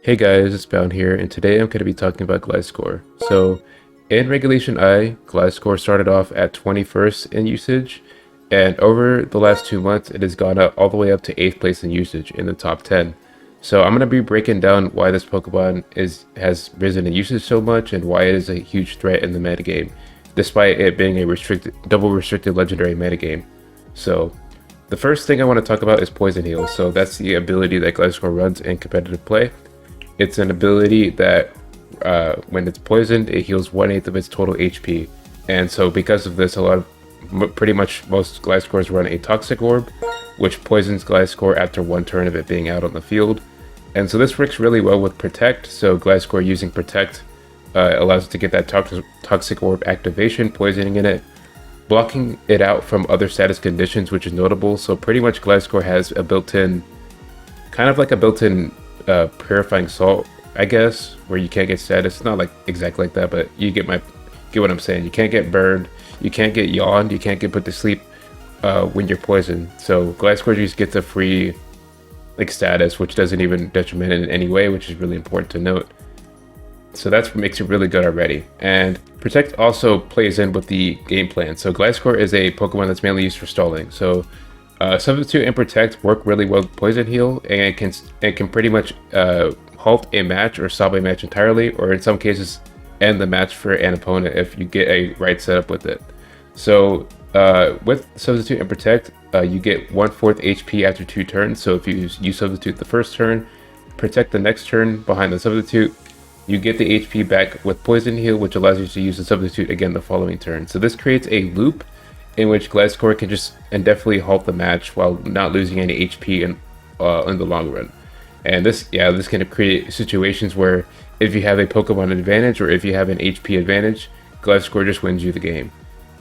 Hey guys, it's Bound here, and today I'm going to be talking about Gliscor. So, in Regulation I, Gliscor started off at 21st in usage, and over the last 2 months, it has gone up all the way up to 8th place in usage in the top 10. So, I'm going to be breaking down why this Pokemon has risen in usage so much and why it is a huge threat in the metagame, despite it being a double restricted legendary metagame. So, the first thing I want to talk about is Poison Heal. So, that's the ability that Gliscor runs in competitive play. It's an ability that when it's poisoned, it heals 1/8 of its total HP. And so because of this, pretty much most Gliscors run a Toxic Orb, which poisons Gliscor after one turn of it being out on the field. And so this works really well with Protect. So Gliscor using Protect allows it to get that Toxic Orb activation, poisoning in it, blocking it out from other status conditions, which is notable. So pretty much Gliscor has a built-in, kind of like a built-in purifying salt, I guess, where you can't get status. It's not like exactly like that, but you get what I'm saying. You can't get burned, you can't get yawned, you can't get put to sleep when you're poisoned. So Gliscor just gets a free like status, which doesn't even detriment it in any way, which is really important to note. So that's what makes it really good already. And Protect also plays in with the game plan. So Gliscor is a Pokemon that's mainly used for stalling. So Substitute and Protect work really well with Poison Heal, and it can pretty much halt a match or stop a match entirely, or in some cases end the match for an opponent if you get a right setup with it. So with Substitute and Protect, you get 1/4 HP after 2 turns. So if you Substitute the first turn, Protect the next turn behind the Substitute, you get the HP back with Poison Heal, which allows you to use the Substitute again the following turn. So this creates a loop in which Gliscor can just indefinitely halt the match while not losing any HP in the long run. And this can create situations where if you have a Pokemon advantage or if you have an HP advantage, Gliscor just wins you the game.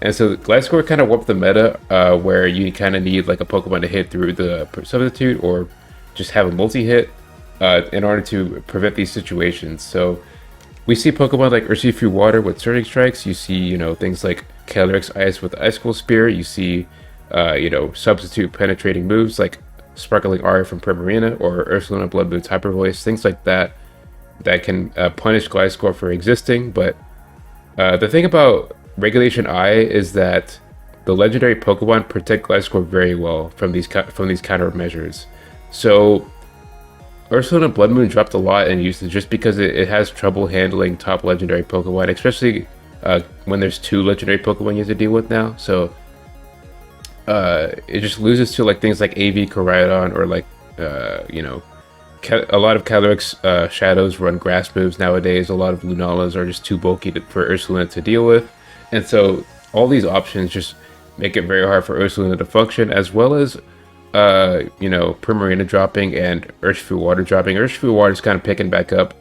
And so Gliscor kind of warped the meta where you kind of need like a Pokemon to hit through the Substitute or just have a multi-hit in order to prevent these situations. So we see Pokemon like Urshifu Water with Surging Strikes. You see, things like Calyrex Ice with Icicle Spear. You see, substitute penetrating moves like Sparkling Aura from Primarina or Ursaluna Blood Moon's Hyper Voice. Things like that can punish Gliscor for existing. But the thing about Regulation I is that the legendary Pokemon protect Gliscor very well from these countermeasures. So Ursaluna Blood Moon dropped a lot in usage just because it has trouble handling top legendary Pokemon, especially when there's 2 legendary Pokemon you have to deal with now. So it just loses to like things like AV Koraidon or like a lot of Calyrex Shadows run grass moves nowadays. A lot of Lunalas are just too bulky for Ursaluna to deal with, and so all these options just make it very hard for Ursaluna to function, as well as Primarina dropping and Urshifu Water dropping. Urshifu Water is kind of picking back up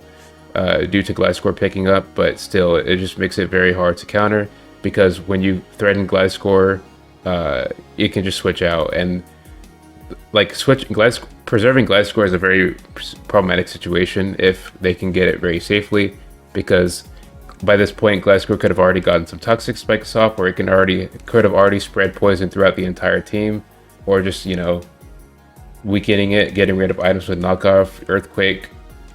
due to Gliscor picking up, but still, it just makes it very hard to counter because when you threaten Gliscor, it can just switch out, and like preserving Gliscor is a very problematic situation if they can get it very safely, because by this point Gliscor could have already gotten some toxic spikes off, or it could have already spread poison throughout the entire team, or just weakening it, getting rid of items with knockoff, Earthquake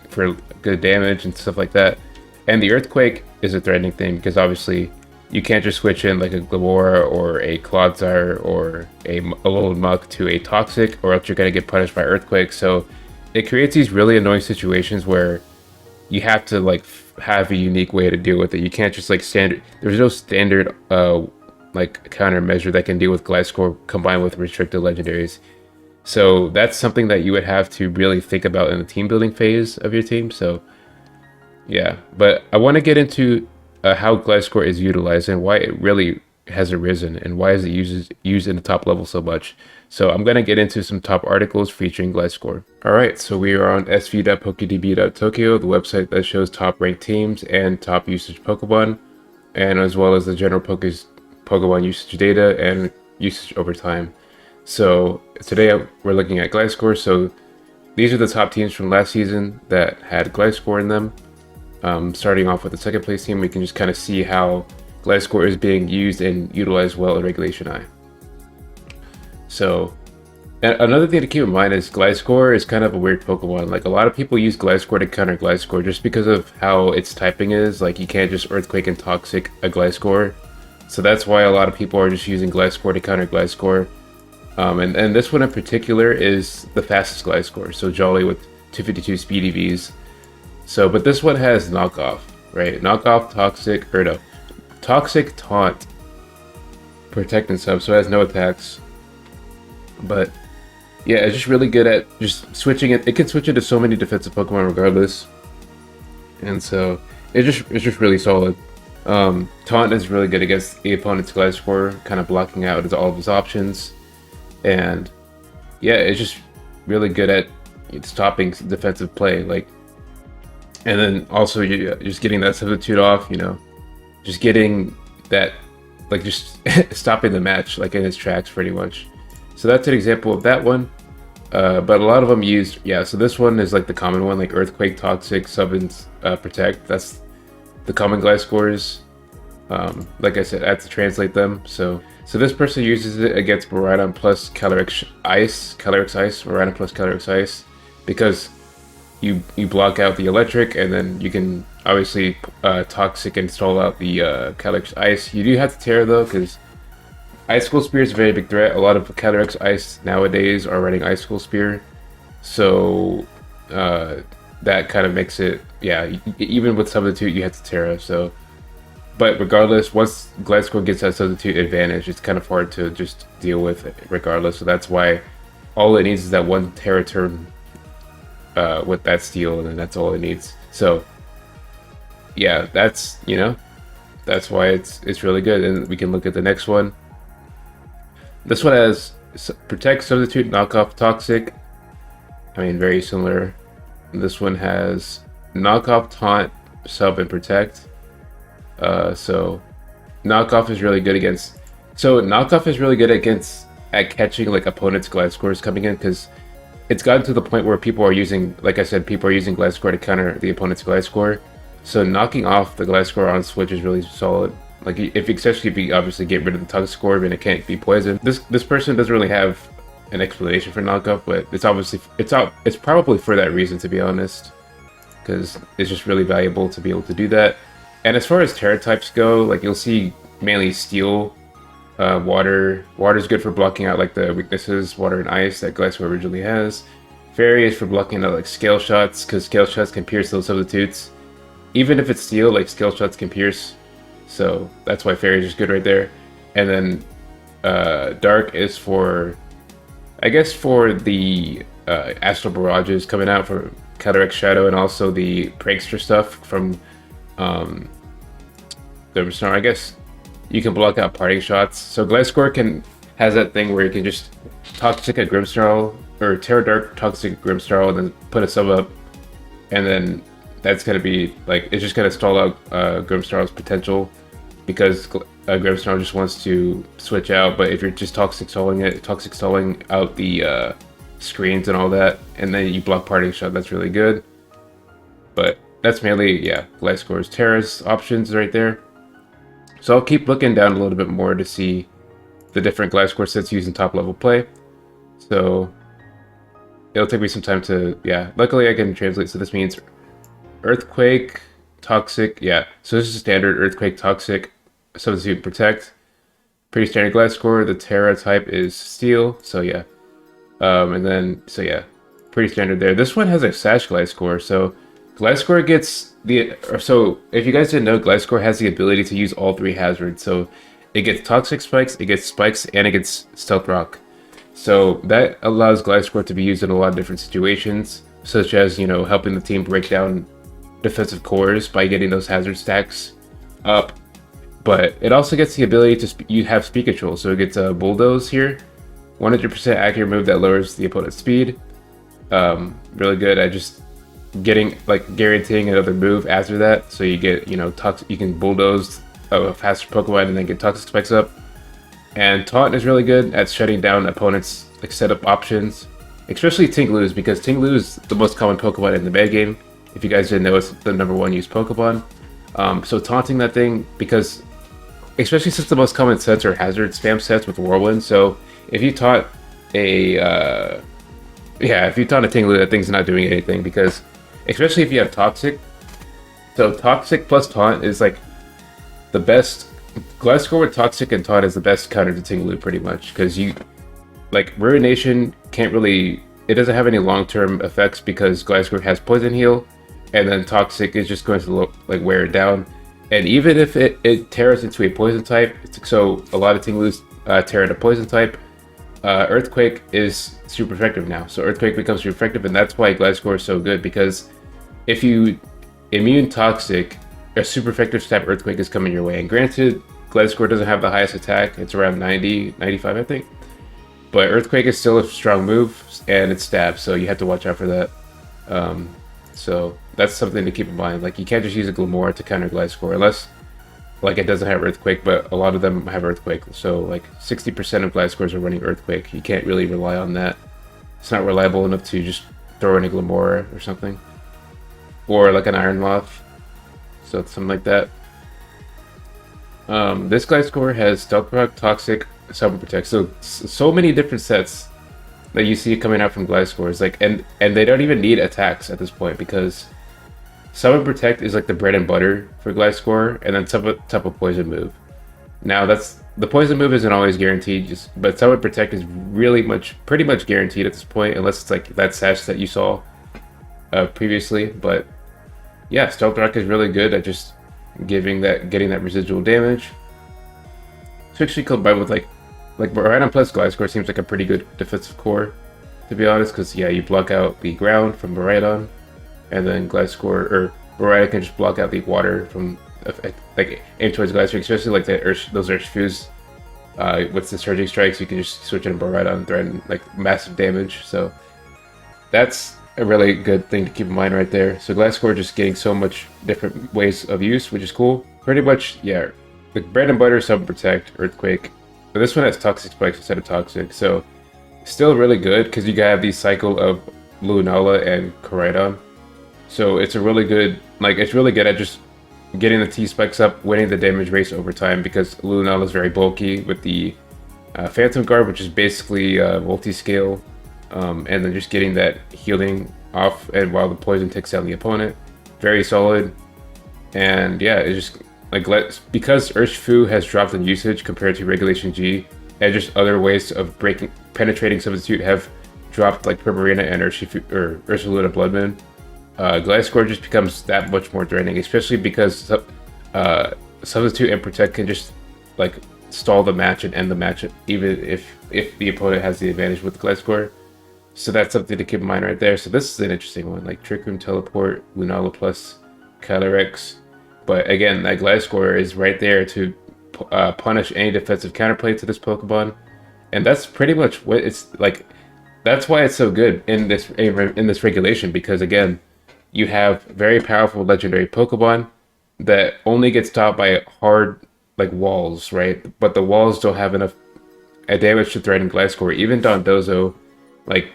for good damage and stuff like that. And the Earthquake is a threatening thing because obviously you can't just switch in like a Glabora or a Clodsire or a Alolan Muck to a Toxic, or else you're going to get punished by Earthquake. So it creates these really annoying situations where you have to like have a unique way to deal with it. You can't just like there's no standard like countermeasure that can deal with Gliscor combined with restricted legendaries. So that's something that you would have to really think about in the team building phase of your team. So yeah, but I want to get into how Gliscor is utilized and why it really has arisen and why is it used in the top level so much. So I'm going to get into some top articles featuring Gliscor. Alright, so we are on sv.pokedb.tokyo, the website that shows top ranked teams and top usage Pokemon, and as well as the general Pokemon usage data and usage over time. So today we're looking at Gliscor. So these are the top teams from last season that had Gliscor in them. Starting off with the second place team, we can just kind of see how Gliscor is being used and utilized well in Regulation I. So And another thing to keep in mind is Gliscor is kind of a weird Pokemon. Like a lot of people use Gliscor to counter Gliscor just because of how its typing is. Like you can't just Earthquake and Toxic a Gliscor. So that's why a lot of people are just using Gliscor to counter Gliscor. And this one in particular is the fastest Gliscor. So Jolly with 252 speed EVs. So, but this one has knockoff, right? Knockoff, toxic, or no, toxic, taunt, protect, and sub. So it has no attacks. But yeah, it's just really good at just switching it. It can switch into so many defensive Pokemon regardless, and so it's just really solid. Taunt is really good against the opponent's Gliscor, kind of blocking out all of his options, and yeah, it's just really good at stopping defensive play. Like, and then also you just getting that substitute off. You know, just getting that, like just stopping the match like in its tracks pretty much. So that's an example of that one. But a lot of them used, yeah, so this one is like the common one, like Earthquake, Toxic, Sub, and Protect. That's the common Gliscors. Like I said, I have to translate them. So this person uses it against Miraidon plus Calyrex Ice, Miraidon plus Calyrex Ice, because you block out the electric, and then you can obviously Toxic and stall out the Calyrex Ice. You do have to Terra though, because Icicle Spear is a very big threat. A lot of Calyrex Ice nowadays are running Icicle Spear, so that kind of makes it, yeah, even with Substitute you have to Terra. So, but regardless, once Gliscor gets that Substitute advantage, it's kind of hard to just deal with it regardless. So that's why all it needs is that one Terra turn with that Steel, and then that's all it needs. So yeah, that's, you know, that's why it's really good. And we can look at the next one. This one has Protect, Substitute, Knockoff, Toxic. I mean, very similar. This one has Knockoff, Taunt, Sub, and Protect. So Knockoff is really good against. So Knockoff is really good at catching like opponents' Gliscors coming in, because it's gotten to the point where people are using, like I said, people are using Gliscor to counter the opponent's Gliscor. So knocking off the Gliscor on switch is really solid. Like especially if you obviously get rid of the Toxic Orb and it can't be poisoned. This person doesn't really have an explanation for knockoff, but it's probably for that reason, to be honest, because it's just really valuable to be able to do that. And as far as Terra types go, like you'll see mainly Steel, Water. Water's good for blocking out like the weaknesses, Water and Ice, that Gliscor originally has. Fairy is for blocking out like Scale Shots, because Scale Shots can pierce those substitutes. Even if it's Steel, like Scale Shots can pierce. So that's why Fairy is just good right there. And then Dark is for, I guess, for the Astral Barrages coming out for Calyrex Shadow, and also the Prankster stuff from Grimmsnarl. I guess you can block out parting shots. So Gliscor has that thing where you can just Toxic a Grimmsnarl, or Terra Dark Toxic Grimmsnarl, and then put a sub up, and then that's gonna be like, it's just gonna stall out Grimmsnarl's potential, because Grimmsnarl just wants to switch out. But if you're just toxic stalling out the screens and all that, and then you block parting shot, that's really good. But that's mainly, yeah, Gliscor's Terra's options right there. So I'll keep looking down a little bit more to see the different Gliscor sets used in top level play. So it'll take me some time to, yeah, luckily I can translate. So this means Earthquake, Toxic, yeah. So this is standard Earthquake, Toxic, Substitute, Protect. Pretty standard Gliscor. The Terra type is Steel, so yeah. And then, so yeah, pretty standard there. This one has a Sash Gliscor, so Gliscor gets so if you guys didn't know, Gliscor has the ability to use all three hazards. So it gets Toxic Spikes, it gets Spikes, and it gets Stealth Rock. So that allows Gliscor to be used in a lot of different situations, such as, you know, helping the team break down defensive cores by getting those hazard stacks up. But it also gets the ability to you have speed control, so it gets a Bulldoze here, 100% accurate move that lowers the opponent's speed. Really good at just getting, like, guaranteeing another move after that. So you get, you know, you can Bulldoze a faster Pokemon and then get Toxic Spikes up. And Taunt is really good at shutting down opponents' like setup options, especially Tinglu's, because Tinglu is the most common Pokemon in the meta game. If you guys didn't know, it's the #1 used Pokemon. So taunting that thing, because especially since the most common sets are hazard spam sets with Whirlwind, so if you taunt a yeah, if you taunt a Tinglu, that thing's not doing anything because, especially if you have Toxic. So Toxic plus Taunt is like the best. Gliscor with Toxic and Taunt is the best counter to Tinglu pretty much because you like Ruination can't really. It doesn't have any long-term effects because Gliscor has Poison Heal, and then Toxic is just going to like wear it down. And even if it tears into a Poison type, so a lot of Tinglus tear into Poison type. Earthquake is super effective now, so Earthquake becomes super effective, and that's why Gliscor is so good because if you immune Toxic, a super effective type Earthquake is coming your way. And granted, Gliscor doesn't have the highest attack; it's around 90, 95, I think. But Earthquake is still a strong move, and it's stab, so you have to watch out for that. So that's something to keep in mind. Like you can't just use a Glimmer to counter Gliscor unless like it doesn't have Earthquake, but a lot of them have Earthquake. So like 60% of Gliscors are running Earthquake. You can't really rely on that. It's not reliable enough to just throw in a Glimmer or something. Or like an Iron Moth. So it's something like that. This Gliscor has Stealth Rock, Toxic, Summon Protect. So many different sets that you see coming out from Gliscors. Like and they don't even need attacks at this point because Summon Protect is like the bread and butter for Gliscor, and then type of poison move. Now that's the poison move isn't always guaranteed, but Summon Protect is pretty much guaranteed at this point, unless it's like that sash that you saw previously. But yeah, Stealth Rock is really good at just getting that residual damage. Especially combined with like Baridon plus Gliscor seems like a pretty good defensive core, to be honest, because yeah, you block out the ground from Baridon. And then Gliscor or Baridon can just block out the water from like aim towards Gliscor, especially like those Ursh Fuse with the Surging Strikes. You can just switch in Baridon and threaten like massive damage. So that's a really good thing to keep in mind right there. So Gliscor just getting so much different ways of use, which is cool. Pretty much, yeah. The bread and butter, Summon Protect, Earthquake. But this one has Toxic Spikes instead of Toxic, so still really good because you have the cycle of Lunala and Koraidon. So it's a really good, it's really good at just getting the T-Spikes up, winning the damage race over time because Lunala is very bulky with the Phantom Guard, which is basically multi-scale, and then just getting that healing off and while the poison takes down the opponent. Very solid. And yeah, it's just because Urshifu has dropped in usage compared to Regulation G, and just other ways of penetrating substitute have dropped like Primarina and Ursaluna Bloodmoon. Gliscor just becomes that much more threatening, especially because Substitute and Protect can just like stall the match and end the match, even if the opponent has the advantage with Gliscor. So that's something to keep in mind right there. So this is an interesting one, like Trick Room, Teleport, Lunala plus Calyrex. But again, that Gliscor is right there to punish any defensive counterplay to this Pokemon, and that's pretty much what it's like. That's why it's so good in this regulation, because again, you have very powerful legendary Pokemon that only get stopped by hard like walls, right? But the walls don't have enough damage to threaten Gliscor. Even Dondozo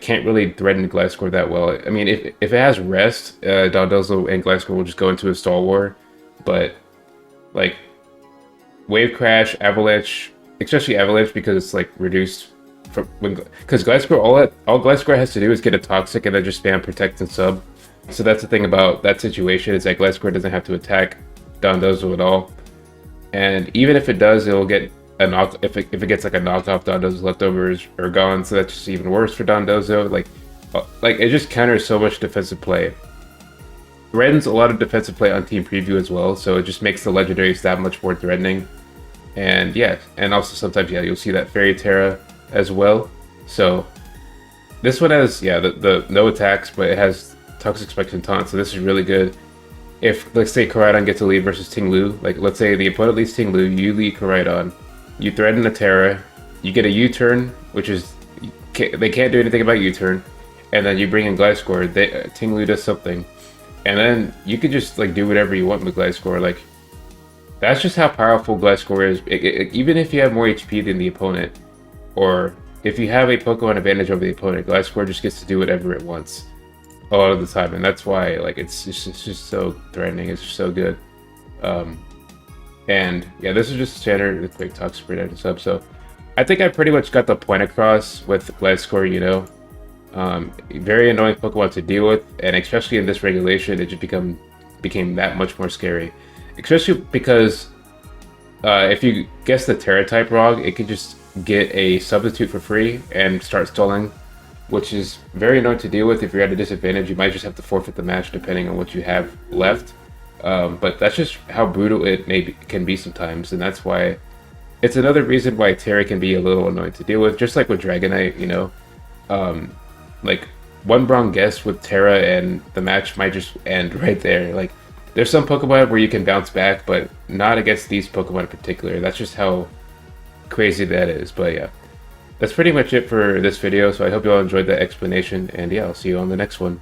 can't really threaten Gliscor that well. I mean, if it has rest, Dondozo and Gliscor will just go into a stall war. But like Wave Crash, Avalanche, especially Avalanche because it's like reduced from because Gliscor all Gliscor has to do is get a Toxic and then just spam Protect and Sub. So that's the thing about that situation, is that Gliscor doesn't have to attack Dondozo at all. And even if it does, it'll get a knock if it gets like a knockoff, Dondozo's leftovers are gone, so that's just even worse for Dondozo. Like it just counters so much defensive play. Threatens a lot of defensive play on Team Preview as well, so it just makes the legendaries that much more threatening. And yeah, and also sometimes you'll see that Fairy Terra as well. So this one has the no attacks, but it has Toxic Spikes and Taunt, so this is really good. If, let's say, Koraidon gets a lead versus Tinglu, like, let's say the opponent leads Tinglu, you lead Koraidon, you threaten a Terra, you get a U-turn, which is, they can't do anything about U-turn, and then you bring in Gliscor, Tinglu does something, and then you could just, do whatever you want with Gliscor. That's just how powerful Gliscor is. Even if you have more HP than the opponent, or if you have a Pokemon advantage over the opponent, Gliscor just gets to do whatever it wants a lot of the time, and that's why it's just so threatening. It's just so good. And yeah, this is just standard with quick Toxic Spread and sub. So I think I pretty much got the point across with Gliscor, you know. Very annoying Pokemon to deal with, and especially in this regulation, it just became that much more scary. Especially because if you guess the Terra type wrong, it can just get a substitute for free and start stalling, which is very annoying to deal with. If you're at a disadvantage, you might just have to forfeit the match depending on what you have left. But that's just how brutal it can be sometimes, and that's why it's another reason why Terra can be a little annoying to deal with. Just like with Dragonite, you know, like one wrong guess with Terra and the match might just end right there. Like there's some Pokemon where you can bounce back, but not against these Pokemon in particular. That's just how crazy that is. But yeah, that's pretty much it for this video. So I hope you all enjoyed the explanation, and yeah, I'll see you on the next one.